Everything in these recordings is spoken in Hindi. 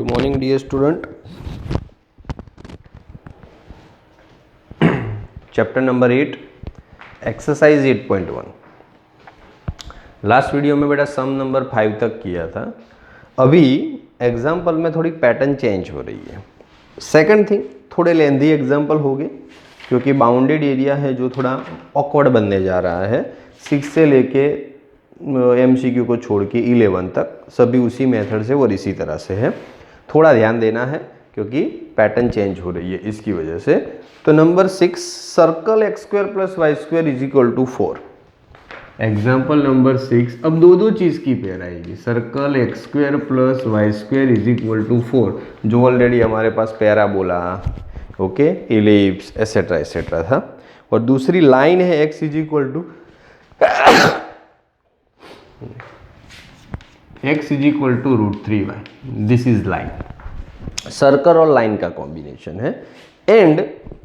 Good morning dear student. Chapter number 8 exercise 8.1. Last video में बेटा सम नंबर 5 तक किया था. अभी एग्जाम्पल में थोड़ी पैटर्न चेंज हो रही है. सेकंड थिंग, थोड़े लेंथी एग्जाम्पल हो गए क्योंकि बाउंडेड एरिया है जो थोड़ा ऑकवर्ड बनने जा रहा है. 6 से लेके MCQ को छोड़ के 11 तक सभी उसी मेथड से और इसी तरह से है. थोड़ा ध्यान देना है क्योंकि पैटर्न चेंज हो रही है इसकी वजह से. तो number 6, circle x square plus Y square is equal to 4. Example number 6. अब दो चीज की पेयर आएगी, circle x square plus Y square is equal to 4, जो ऑलरेडी हमारे पास parabola, okay, ellipse etcetera etcetera था. और दूसरी लाइन है x is equal to x is equal to √3y. This is line. Circle और लाइन का कॉम्बिनेशन है. एंड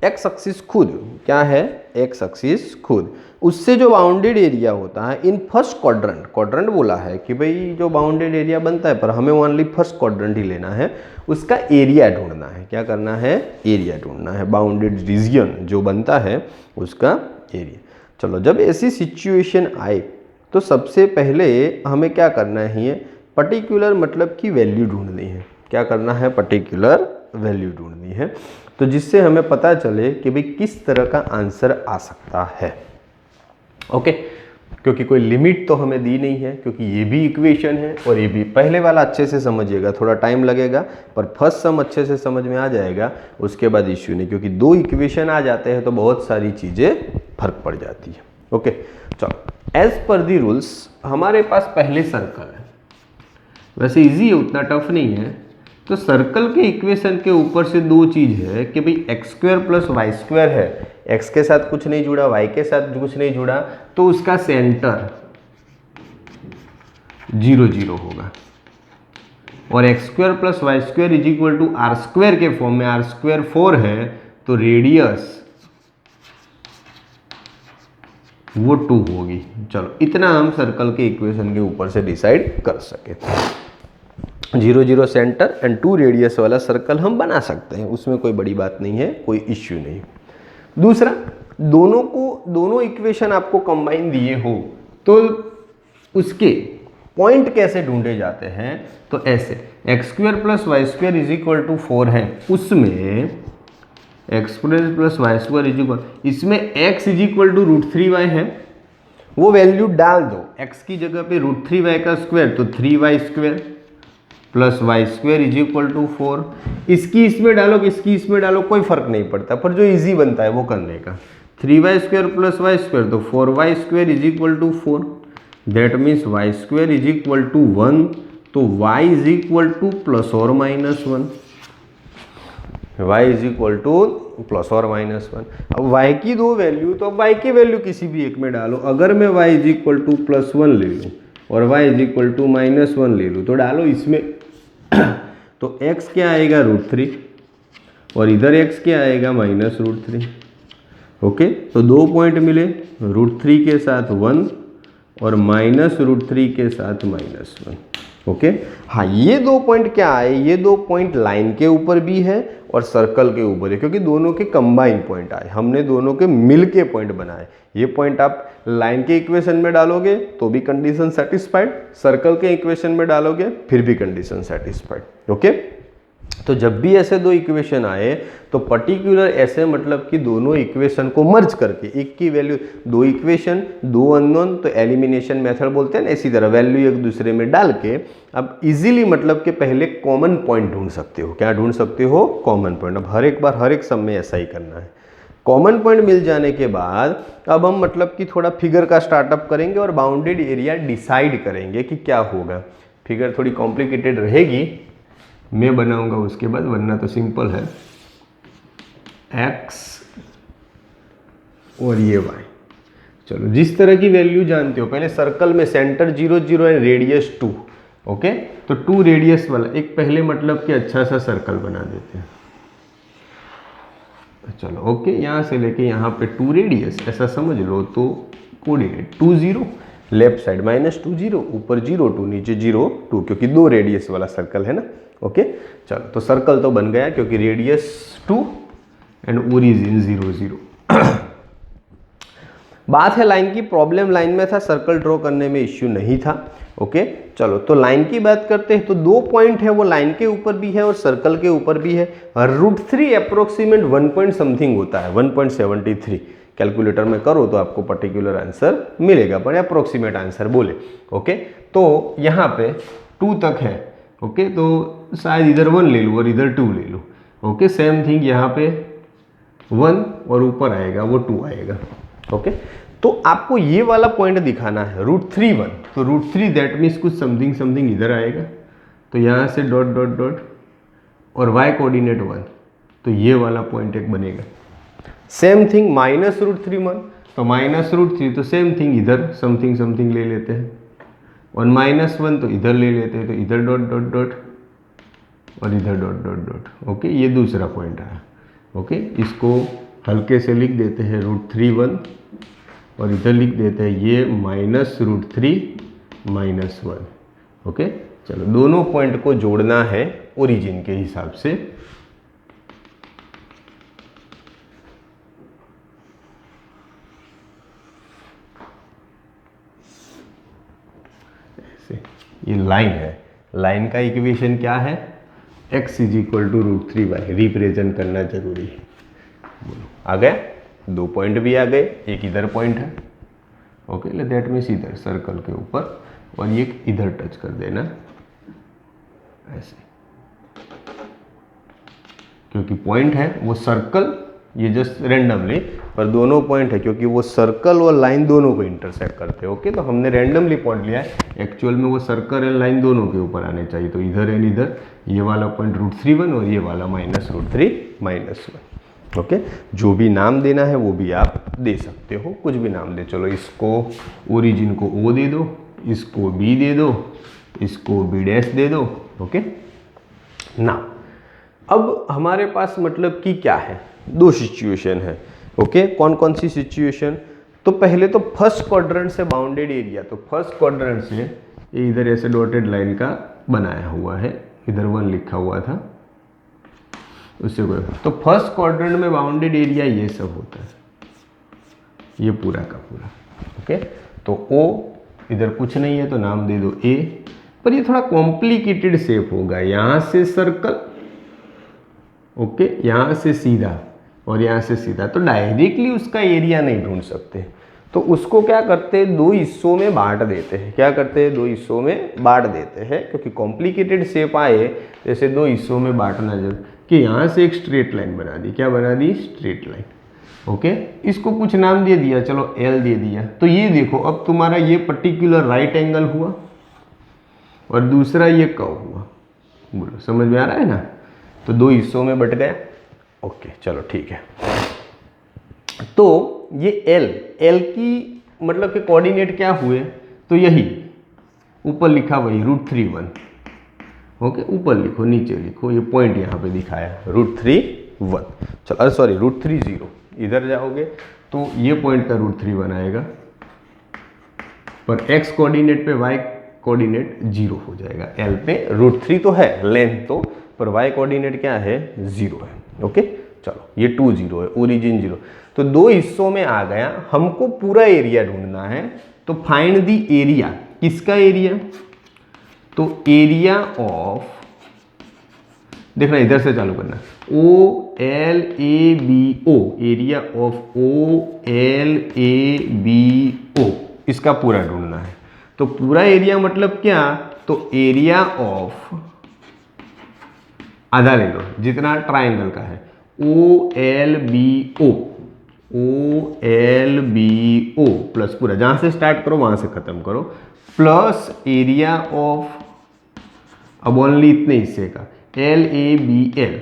x एक्सिस खुद क्या है, x एक्सिस खुद, उससे जो बाउंडेड एरिया होता है इन फर्स्ट क्वाड्रेंट बोला है कि भाई जो बाउंडेड एरिया बनता है पर हमें ओनली फर्स्ट क्वाड्रेंट ही लेना है, उसका एरिया ढूंढना है. क्या करना है, एरिया ढूंढना है. बाउंडेड रीजियन जो बनता है उसका एरिया. चलो, जब ऐसी सिचुएशन आए तो सबसे पहले हमें क्या करना है, पर्टिकुलर मतलब की वैल्यू ढूंढनी है. क्या करना है, पर्टिकुलर वैल्यू ढूंढनी है. तो जिससे हमें पता चले कि भाई किस तरह का आंसर आ सकता है. ओके, क्योंकि कोई लिमिट तो हमें दी नहीं है क्योंकि ये भी इक्वेशन है और ये भी. पहले वाला अच्छे से समझिएगा, थोड़ा टाइम लगेगा पर फर्स्ट सम अच्छे से समझ में आ जाएगा. उसके बाद इश्यू नहीं, क्योंकि दो इक्वेशन आ जाते हैं तो बहुत सारी चीज़ें फर्क पड़ जाती है. ओके, चलो, एज पर दी रूल्स हमारे पास पहले सर्कल है. वैसे इजी है, उतना टफ नहीं है. तो सर्कल के इक्वेशन के ऊपर से दो चीज है कि भाई X square plus Y square है, एक्स के साथ कुछ नहीं जुड़ा, वाई के साथ कुछ नहीं जुड़ा, तो उसका सेंटर 0 0 होगा. और x square plus Y square is equal to r square के फॉर्म में, आर स्क्वायर 4 है तो रेडियस वो 2 होगी. चलो, इतना हम सर्कल के इक्वेशन के ऊपर से डिसाइड कर सके. 0 0 सेंटर एंड 2 रेडियस वाला सर्कल हम बना सकते हैं, उसमें कोई बड़ी बात नहीं है, कोई इश्यू नहीं. दूसरा, दोनों इक्वेशन आपको कंबाइन दिए हो तो उसके पॉइंट कैसे ढूंढे जाते हैं. तो ऐसे, x square plus Y square is equal to 4 है, उसमें x square plus Y square is equal, इसमें x is equal to √3y है. वो वैल्यू डाल दो, x की जगह पे √3y का स्क्वायर तो 3y square plus Y square is equal to 4. इसकी इसमें डालो, इसकी इसमें डालो, कोई फर्क नहीं पड़ता, पर जो इजी बनता है वो करने का. 3y square plus Y square तो 4y square is equal to 4. That means Y square is equal to 1. तो y is equal to plus और minus 1. y is equal to plus और माइनस 1. अब y की दो वैल्यू, तो अब y की वैल्यू किसी भी एक में डालो. अगर मैं y is equal to plus 1 ले लूँ और y is equal to minus 1 ले लूँ तो डालो इसमें तो x क्या आएगा, √3, और इधर x क्या आएगा, माइनस √3. ओके, तो दो पॉइंट मिले, √3 के साथ 1 और माइनस √3 के साथ माइनस 1. ओके, हाँ, ये दो पॉइंट क्या आए, ये दो पॉइंट लाइन के ऊपर भी है और सर्कल के ऊपर है, क्योंकि दोनों के कंबाइन पॉइंट आए, हमने दोनों के मिल के पॉइंट बनाए. ये पॉइंट आप लाइन के इक्वेशन में डालोगे तो भी कंडीशन सेटिस्फाइड, सर्कल के इक्वेशन में डालोगे फिर भी कंडीशन सेटिस्फाइड. ओके, तो जब भी ऐसे दो इक्वेशन आए तो पर्टिकुलर ऐसे मतलब कि दोनों इक्वेशन को मर्ज करके, एक की वैल्यू, दो इक्वेशन दो अननोन तो एलिमिनेशन मेथड बोलते हैं ना, इसी तरह वैल्यू एक दूसरे में डाल के अब इजीली मतलब कि पहले कॉमन पॉइंट ढूंढ सकते हो. क्या ढूंढ सकते हो, कॉमन पॉइंट. अब हर एक बार हर एक सम में ऐसा ही करना है. कॉमन पॉइंट मिल जाने के बाद अब हम मतलब कि थोड़ा फिगर का स्टार्टअप करेंगे और बाउंडेड एरिया डिसाइड करेंगे कि क्या होगा. फिगर थोड़ी कॉम्प्लिकेटेड रहेगी, मैं बनाऊंगा उसके बाद, वरना तो सिंपल है. x और ये y. चलो, जिस तरह की वैल्यू जानते हो, पहले सर्कल में सेंटर 0 0 एंड रेडियस 2. ओके, तो 2 रेडियस वाला एक पहले मतलब कि अच्छा सा सर्कल बना देते हैं. चलो, ओके, यहाँ से लेके यहाँ पे 2 रेडियस ऐसा समझ लो. तो कोऑर्डिनेट 2 0, लेफ्ट साइड -2 0, ऊपर 0 2, नीचे 0 2, क्योंकि 2 रेडियस वाला सर्कल है ना. ओके चलो, तो सर्कल तो बन गया क्योंकि रेडियस 2 एंड ओरिजिन 0 0। बात है लाइन की, प्रॉब्लम लाइन में था, सर्कल ड्रॉ करने में इश्यू नहीं था। ओके चलो, तो लाइन की बात करते हैं। तो 2 पॉइंट है, वो लाइन के ऊपर भी है और सर्कल के ऊपर भी है। √3 अप्रोक्सीमेट 1 पॉइंट समथिंग होता है, 1.73। कैलकुलेटर में करो तो आपको पर्टिकुलर आंसर मिलेगा, बड़े अप्रोक्सीमेट आंसर बोले। ओके तो यहाँ पे 2 तक है। ओके तो शायद इधर 1 ले लूँ और इधर 2 ले लूँ। ओके सेम थिंग यहाँ पे 1 और ऊपर आएगा वो 2 आएगा। ओके तो आपको ये वाला पॉइंट दिखाना है √3 1, तो √3 दैट मीन्स कुछ समथिंग समथिंग इधर आएगा, तो यहाँ से डॉट डॉट डॉट और y कोऑर्डिनेट 1, तो ये वाला पॉइंट एक बनेगा। सेम थिंग -√3 1, तो -√3, तो सेम थिंग इधर समथिंग समथिंग ले लेते हैं, और -1 तो इधर ले लेते हैं, तो इधर डॉट डॉट डॉट और इधर डॉट डॉट डॉट। ओके ये दूसरा पॉइंट आया। ओके इसको हल्के से लिख देते हैं √3 1 और इधर लिख देते हैं ये -√3 -1। ओके चलो, दोनों पॉइंट को जोड़ना है ओरिजिन के हिसाब से। ऐसे ये लाइन है, लाइन का इक्वेशन क्या है, x = √3y, रिप्रेजेंट करना जरूरी है। आ गया, 2 पॉइंट भी आ गए, एक इधर पॉइंट है। ओके दैट मीन्स इधर सर्कल के ऊपर, और ये इधर टच कर देना ऐसे, क्योंकि पॉइंट है वो सर्कल, ये जस्ट रैंडमली, पर दोनों पॉइंट है क्योंकि वो सर्कल और लाइन दोनों को इंटरसेक्ट करते हैं। ओके तो हमने रैंडमली पॉइंट लिया है, एक्चुअल में वो सर्कल एंड लाइन दोनों के ऊपर आने चाहिए, तो इधर एंड इधर, ये वाला पॉइंट √3 1 और ये वाला -√3 -1। ओके जो भी नाम देना है वो भी आप दे सकते हो, कुछ भी नाम दे। चलो इसको ओरिजिन को O दे दो, इसको B दे दो, इसको B' दे दो। ओके ना, अब हमारे पास मतलब कि क्या है, 2 सिचुएशन है। ओके कौन कौन सी सिचुएशन, तो पहले तो फर्स्ट क्वाड्रेंट से बाउंडेड एरिया, तो फर्स्ट क्वाड्रेंट से ये इधर ऐसे डॉटेड लाइन का बनाया हुआ है, इधर 1 लिखा हुआ था उससे कोई, तो फर्स्ट क्वाड्रेंट में बाउंडेड एरिया ये सब होता है, ये पूरा का पूरा। ओके तो O इधर कुछ नहीं है तो नाम दे दो A, पर ये थोड़ा कॉम्प्लिकेटेड शेप होगा, यहाँ से सर्कल, ओके यहाँ से सीधा और यहाँ से सीधा, तो डायरेक्टली उसका एरिया नहीं ढूंढ सकते, तो उसको क्या करते हैं 2 हिस्सों में बांट देते हैं। क्या करते हैं 2 हिस्सों में बांट देते हैं, क्योंकि कॉम्प्लिकेटेड शेप आए जैसे 2 हिस्सों में बांटना जरूर, कि यहाँ से एक स्ट्रेट लाइन बना दी, क्या बना दी, स्ट्रेट लाइन। ओके इसको कुछ नाम दे दिया, चलो L दे दिया, तो ये देखो अब तुम्हारा ये पर्टिकुलर राइट एंगल हुआ और दूसरा ये कर्व हुआ, बोलो समझ में आ रहा है ना, तो 2 हिस्सों में बट गया। ओके चलो ठीक है, तो ये L की मतलब के कोऑर्डिनेट क्या हुए, तो यही ऊपर लिखा वही √3 1। ओके ऊपर लिखो नीचे लिखो, ये पॉइंट यहाँ पे दिखाया √3 1, चलो सॉरी √3 0, इधर जाओगे तो ये पॉइंट का √3 1 आएगा, पर x कोऑर्डिनेट पे y कोऑर्डिनेट 0 हो जाएगा। L पे √3 तो है लेंथ तो, पर y कोऑर्डिनेट क्या है 0 है। ओके चलो ये 2 0 है, ओरिजिन 0, तो 2 हिस्सों में आ गया, हमको पूरा एरिया ढूंढना है, तो फाइंड दी एरिया, किसका एरिया, तो एरिया ऑफ, देखना इधर से चालू करना, OLABO, एरिया ऑफ OLABO, इसका पूरा ढूंढना है। तो पूरा एरिया मतलब क्या, तो एरिया ऑफ, आधा ले लो जितना ट्राइंगल का है, OLBO प्लस पूरा, जहां से स्टार्ट करो वहां से खत्म करो, प्लस एरिया ऑफ, अब ओनली इतने हिस्से का, LABL,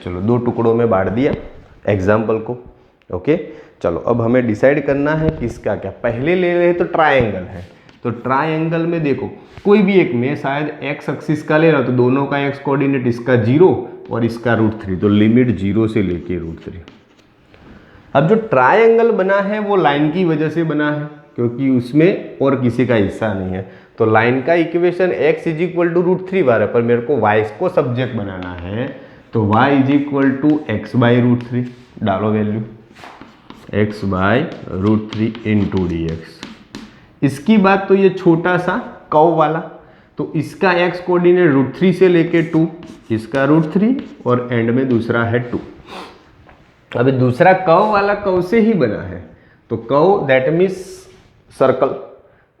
चलो 2 टुकड़ों में बांट दिया एग्जाम्पल को। ओके चलो अब हमें डिसाइड करना है किसका क्या, पहले ले रहे तो ट्राइंगल है, तो ट्राइंगल में देखो कोई भी एक में शायद x एक्सिस का ले रहा, तो दोनों का x कोऑर्डिनेट, इसका 0 और इसका √3, तो लिमिट 0 से लेके √3। अब जो ट्राइंगल बना है वो लाइन की वजह से बना है, क्योंकि उसमें और किसी का हिस्सा नहीं है, तो लाइन का equation x is equal to √3 बार है, पर मेरे को y को सब्जेक्ट बनाना है, तो y is equal to x by √3 डालो value, x by √3 into dx। इसकी बात तो ये छोटा सा कर्व वाला, तो इसका x कोऑर्डिनेट √3 से लेके 2, इसका √3 और एंड में दूसरा है 2। अभी दूसरा कर्व वाला कर्व से ही बना है, तो कर्व दैट मीन्स सर्कल,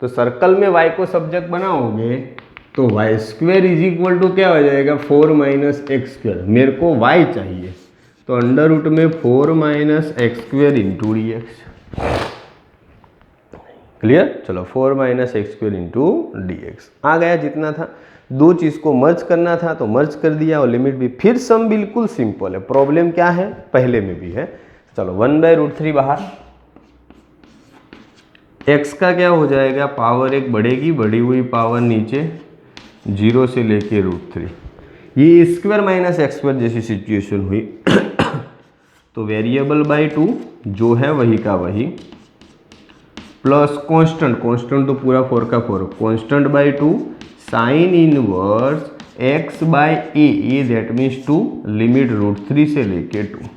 तो सर्कल में y को सब्जेक्ट बनाओगे तो y square is equal to क्या हो जाएगा 4 माइनस एक्स स्क्वेयर। मेरे को y चाहिए, तो अंडर रूट में 4 minus X square into D X. Clear? चलो 4 minus X square into D X आ गया। जितना था, दो चीज़ को मर्ज करना था तो मर्ज कर दिया, और लिमिट भी। फिर सम बिल्कुल सिंपल है, प्रॉब्लम क्या है पहले में भी है। चलो 1/√3 बाहर, x का क्या हो जाएगा, पावर एक बढ़ेगी, बढ़ी हुई पावर नीचे 0 से लेके √3, ये स्क्वायर माइनस एक्स स्क्वायर जैसी सिचुएशन हुई तो वेरिएबल बाई 2 जो है वही का वही, प्लस कांस्टेंट, कांस्टेंट तो पूरा 4 का 4, constant by 2 sine inverse x by A that means 2, limit √3 से लेके 2,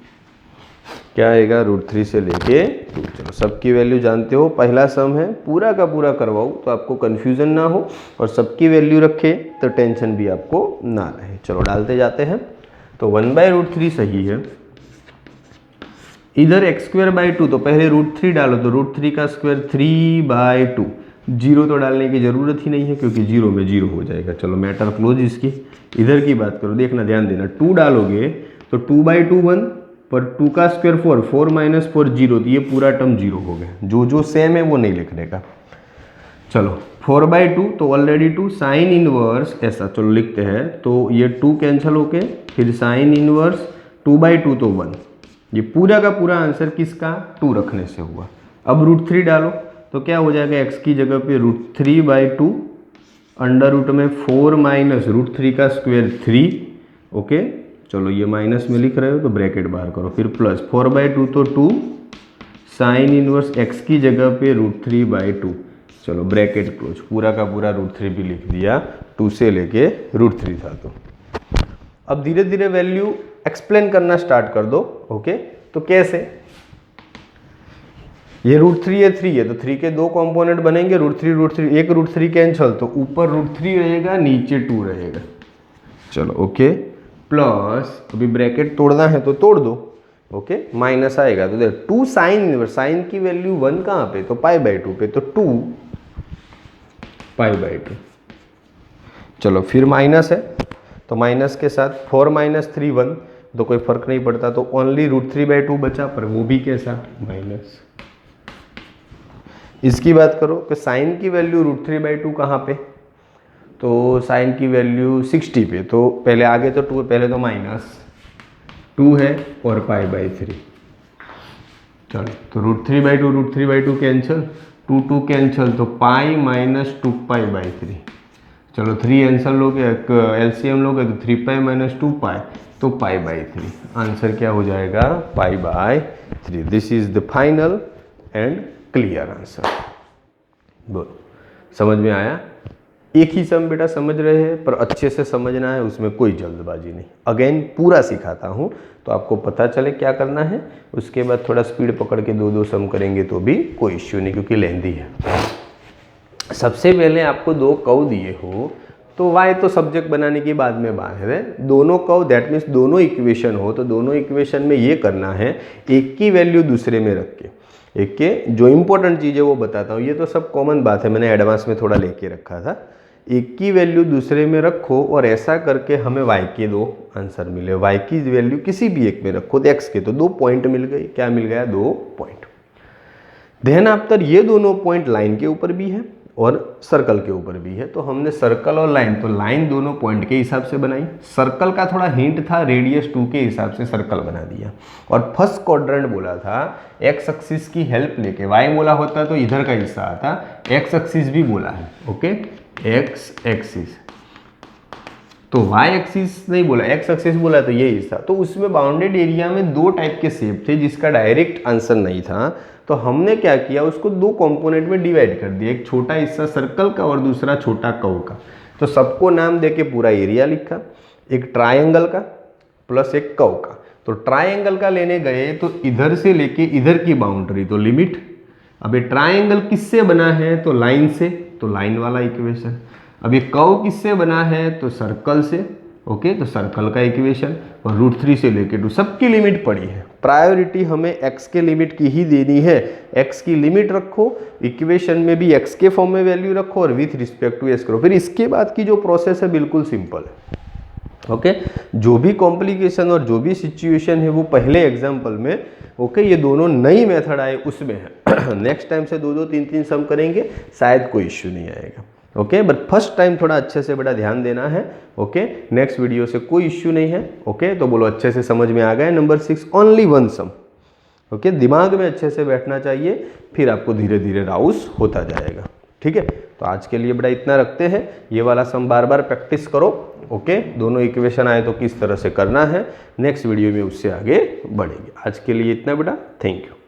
क्या आएगा √3 से लेके 2। चलो सबकी वैल्यू जानते हो, पहला सम है, पूरा का पूरा करवाऊँ तो आपको कन्फ्यूजन ना हो और सबकी वैल्यू रखे तो टेंशन भी आपको ना रहे। चलो डालते जाते हैं, तो 1/√3 सही है, इधर x²/2, तो पहले √3 डालो, तो √3 का स्क्वायर 3/2, 0 तो डालने की ज़रूरत ही नहीं है क्योंकि 0 में 0 हो जाएगा। चलो मैटर क्लोज इसकी। इधर की बात करो, देखना ध्यान देना, 2 डालोगे तो 2/2 1, पर 2 का स्क्वायर 4, 4 माइनस 4 0, तो ये पूरा टर्म 0 हो गया। जो सेम है वो नहीं लिखने का। चलो 4/2 तो ऑलरेडी 2, साइन इनवर्स ऐसा, चलो लिखते हैं, तो ये 2 कैंसिल होके फिर साइन इनवर्स 2/2 तो 1, ये पूरा का पूरा आंसर किसका 2 रखने से हुआ। अब √3 डालो तो क्या हो जाएगा, x की जगह पे √3/2 अंडर रूट में 4 माइनस √3 का स्क्वायर 3, ओके। चलो ये माइनस में लिख रहे हो तो ब्रैकेट बाहर करो, फिर प्लस 4/2 तो 2, साइन इनवर्स x की जगह पे √3/2, चलो ब्रैकेट क्लोज, पूरा का पूरा √3 भी लिख दिया, 2 से लेके √3 था। तो अब धीरे धीरे वैल्यू एक्सप्लेन करना स्टार्ट कर दो, ओके। तो कैसे, ये √3 है, 3 है, तो 3 के 2 कंपोनेंट बनेंगे, √3 एक √3 कैंसिल, तो ऊपर √3 रहेगा, नीचे 2 रहेगा। चलो ओके, प्लस अभी ब्रैकेट तोड़ना है तो तोड़ दो, ओके। माइनस आएगा तो देख 2 साइन इनवर्स, साइन की वैल्यू 1 कहाँ पे, तो π/2 पे, तो 2 π/2। चलो फिर माइनस है, तो माइनस के साथ 4 माइनस 3 1, तो कोई फर्क नहीं पड़ता, तो ओनली √3/2 बचा, पर वो भी कैसा माइनस। इसकी बात करो कि साइन की वैल्यू √3/2 कहाँ पे, तो साइन की वैल्यू 60 पे, तो पहले आगे तो 2, पहले तो माइनस 2 है और π/3। चलो तो √3/2 कैंसिल, 2 कैंसिल, तो पाई माइनस 2π/3। चलो 3 आंसर लोगे, एलसीएम लोगे तो 3π माइनस 2π, तो π/3। आंसर क्या हो जाएगा π/3। This is the final and clear answer. बोलो समझ में आया? एक ही सम बेटा समझ रहे हैं, पर अच्छे से समझना है, उसमें कोई जल्दबाजी नहीं। अगेन पूरा सिखाता हूँ तो आपको पता चले क्या करना है, उसके बाद थोड़ा स्पीड पकड़ के 2 सम करेंगे तो भी कोई इश्यू नहीं, क्योंकि लेंदी है। सबसे पहले आपको 2 कर्व दिए हो तो y तो सब्जेक्ट बनाने की बाद में बात है, दोनों कर्व दैट मीन्स दोनों इक्वेशन हो, तो दोनों इक्वेशन में ये करना है, एक की वैल्यू दूसरे में रख के, एक के जो इंपॉर्टेंट चीज़ है वो बताता हूँ, ये तो सब कॉमन बात है, मैंने एडवांस में थोड़ा लेके रखा था। एक की वैल्यू दूसरे में रखो और ऐसा करके हमें y के 2 आंसर मिले, y की वैल्यू किसी भी एक में रखो तो x के, तो 2 पॉइंट मिल गई। क्या मिल गया? 2 पॉइंट। देन आफ्टर ये दोनों पॉइंट लाइन के ऊपर भी है और सर्कल के ऊपर भी है, तो हमने सर्कल और लाइन, तो लाइन दोनों पॉइंट के हिसाब से बनाई, सर्कल का थोड़ा हिंट था, रेडियस 2 के हिसाब से सर्कल बना दिया, और फर्स्ट क्वाड्रेंट बोला था एक्स एक्सिस की हेल्प लेके, वाई बोला होता तो इधर का हिस्सा आता, एक्स एक्सिस भी बोला है, ओके, एक्स एक्सिस। तो y एक्सिस नहीं बोला, x एक्सिस बोला, तो ये हिस्सा, तो उसमें बाउंडेड एरिया में दो टाइप के शेप थे जिसका डायरेक्ट आंसर नहीं था, तो हमने क्या किया, उसको दो कंपोनेंट में डिवाइड कर दिया, एक छोटा हिस्सा सर्कल का और दूसरा छोटा कर्व का। तो सबको नाम देके पूरा एरिया लिखा, एक ट्रायंगल का प्लस एक कर्व का। तो ट्रायंगल का लेने गए तो इधर से लेके इधर की बाउंड्री तो लिमिट। अब ये ट्रायंगल किससे बना है, तो लाइन से, तो लाइन वाला इक्वेशन। अब ये कर्व किससे बना है, तो सर्कल से, ओके, तो सर्कल का इक्वेशन। और √3 से लेके 2 सबकी लिमिट पड़ी है। प्रायोरिटी हमें x के लिमिट की ही देनी है, x की लिमिट रखो, इक्वेशन में भी x के फॉर्म में वैल्यू रखो और विथ रिस्पेक्ट टू s करो। फिर इसके बाद की जो प्रोसेस है बिल्कुल सिंपल है, ओके। जो भी कॉम्प्लिकेशन और जो भी सिचुएशन है वो पहले एग्जाम्पल में, ओके, ये दोनों नई मेथड आए उसमें है। नेक्स्ट टाइम से 2-2 3-3 सम करेंगे, शायद कोई इश्यू नहीं आएगा, ओके। बट फर्स्ट टाइम थोड़ा अच्छे से बड़ा ध्यान देना है, ओके। नेक्स्ट वीडियो से कोई इश्यू नहीं है, ओके। तो बोलो अच्छे से समझ में आ गया। नंबर 6 ओनली 1 सम, ओके। दिमाग में अच्छे से बैठना चाहिए, फिर आपको धीरे धीरे राउस होता जाएगा, ठीक है। तो आज के लिए बेटा इतना रखते हैं, ये वाला सम बार बार प्रैक्टिस करो, ओके। दोनों इक्वेशन आए तो किस तरह से करना है, नेक्स्ट वीडियो में उससे आगे बढ़ेंगे। आज के लिए इतना बेटा, थैंक यू।